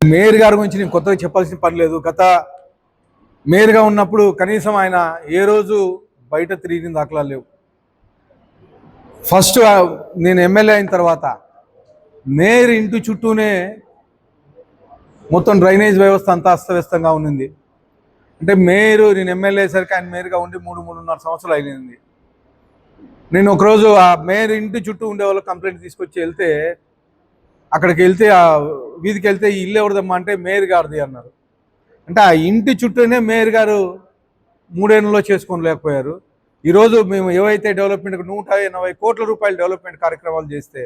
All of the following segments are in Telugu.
మేయర్ గారి గురించి నేను కొత్తగా చెప్పాల్సిన పని లేదు. గత మేయర్గా ఉన్నప్పుడు కనీసం ఆయన ఏ రోజు బయట తిరిగిన దాఖలా లేవు. ఫస్ట్ నేను ఎమ్మెల్యే అయిన తర్వాత మేయర్ ఇంటి చుట్టూనే మొత్తం డ్రైనేజ్ వ్యవస్థ అంతా అస్తవ్యస్తంగా ఉన్నింది. అంటే నేను ఎమ్మెల్యే అయ్యేసరికి ఆయన మేయర్గా ఉండి 3-3.5 సంవత్సరాలు అయింది. నేను ఒకరోజు ఆ మేయర్ ఇంటి చుట్టూ ఉండే వాళ్ళు కంప్లైంట్ తీసుకొచ్చి వెళ్తే, అక్కడికి వెళ్తే ఆ వీధికి వెళ్తే ఈ ఇల్లు ఎవరిదమ్మా అంటే మేయర్ గారిది అన్నారు. అంటే ఆ ఇంటి చుట్టూనే మేయర్ గారు 3 ఏళ్లలో చేసుకోలేకపోయారు. ఈరోజు మేము ఏవైతే డెవలప్మెంట్ 180 కోట్ల రూపాయల డెవలప్మెంట్ కార్యక్రమాలు చేస్తే,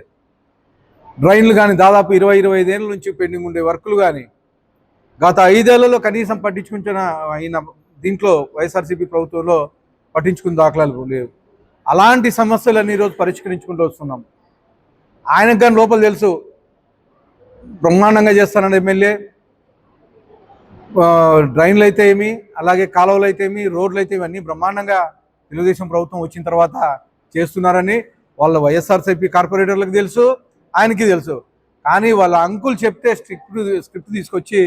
డ్రైన్లు కానీ దాదాపు 20-25 ఏళ్ళ నుంచి పెండింగ్ ఉండే వర్కులు కానీ గత 5 ఏళ్లలో కనీసం పట్టించుకుంటున్న అయిన దీంట్లో వైఎస్ఆర్సీపీ ప్రభుత్వంలో పట్టించుకున్న దాఖలాలు లేవు. అలాంటి సమస్యలన్నీ ఈరోజు పరిష్కరించుకుంటూ వస్తున్నాం. ఆయనకు కానీ లోపల తెలుసు బ్రహ్మాండంగా చేస్తానండి ఎమ్మెల్యే. డ్రైన్లు అయితే ఏమి, అలాగే కాలువలు అయితే ఏమి, రోడ్లు అయితే ఇవన్నీ బ్రహ్మాండంగా తెలుగుదేశం ప్రభుత్వం వచ్చిన తర్వాత చేస్తున్నారని వాళ్ళ వైఎస్ఆర్సీపీ కార్పొరేటర్లకు తెలుసు, ఆయనకి తెలుసు. కానీ వాళ్ళ అంకుల్ చెప్తే స్క్రిప్ట్ తీసుకొచ్చి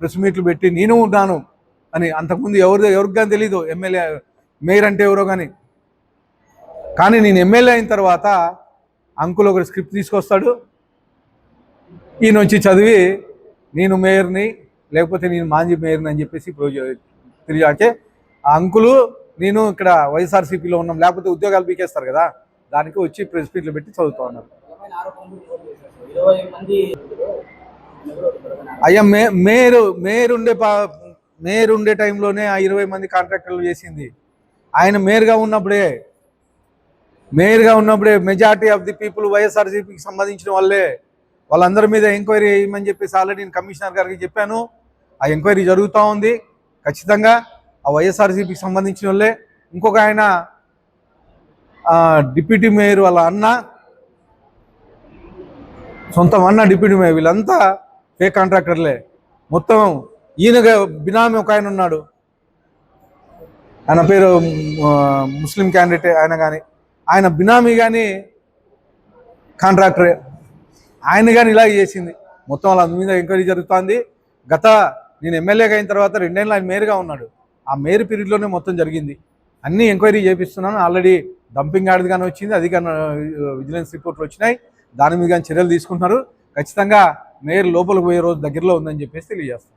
ప్రెస్ మీట్లు పెట్టి నేను ఉన్నాను అని, అంతకుముందు ఎవరికి కానీ తెలీదు మేయర్ అంటే ఎవరో కానీ నేను ఎమ్మెల్యే అయిన తర్వాత అంకుల్ ఒకటి స్క్రిప్ట్ తీసుకొస్తాడు, ఈయన వచ్చి చదివి నేను మేయర్ని లేకపోతే నేను మాజీ మేయర్ని అని చెప్పేసి తిరిగాకే ఆ అంకులు నేను ఇక్కడ వైఎస్ఆర్సీపీలో ఉన్నాం లేకపోతే ఉద్యోగాలు పీకేస్తారు కదా, దానికి వచ్చి ప్రెస్ మీట్లు పెట్టి చదువుతూ ఉన్నారు. అయ్యా మేయర్ ఉండే టైంలోనే ఆ 20 మంది కాంట్రాక్టర్లు చేసింది ఆయన మేయర్గా ఉన్నప్పుడే మెజారిటీ ఆఫ్ ది పీపుల్ వైఎస్ఆర్సీపీకి సంబంధించిన వాళ్ళందరి మీద ఎంక్వైరీ చేయమని చెప్పేసి ఆల్రెడీ నేను కమిషనర్ గారికి చెప్పాను. ఆ ఎంక్వైరీ జరుగుతూ ఉంది. ఖచ్చితంగా ఆ వైఎస్ఆర్సీపీకి సంబంధించిన వాళ్ళే. ఇంకొక ఆయన డిప్యూటీ మేయర్ వాళ్ళ అన్న, సొంతం అన్న డిప్యూటీ మేయర్, వీళ్ళంతా ఫేక్ కాంట్రాక్టర్లే. మొత్తం ఈయన బినామీ ఒక ఆయన ఉన్నాడు, ఆయన పేరు ముస్లిం క్యాండిడేట్. ఆయన బినామీ కానీ కాంట్రాక్టరే, ఆయన కానీ ఇలాగే చేసింది. మొత్తం వాళ్ళ మీద ఎంక్వైరీ జరుగుతుంది. నేను ఎమ్మెల్యేగా అయిన తర్వాత 2 ఏళ్ళు ఆయన మేయర్గా ఉన్నాడు. ఆ మేయర్ పీరియడ్లోనే మొత్తం జరిగింది. అన్నీ ఎంక్వైరీ చేపిస్తున్నాను. ఆల్రెడీ డంపింగ్ యార్డ్ కానీ వచ్చింది, అది కానీ విజిలెన్స్ రిపోర్ట్లు వచ్చినాయి. దాని మీద కానీ చర్యలు తీసుకుంటున్నారు. ఖచ్చితంగా మేయర్ లోపలికి పోయే రోజు దగ్గరలో ఉందని చెప్పేసి తెలియజేస్తాను.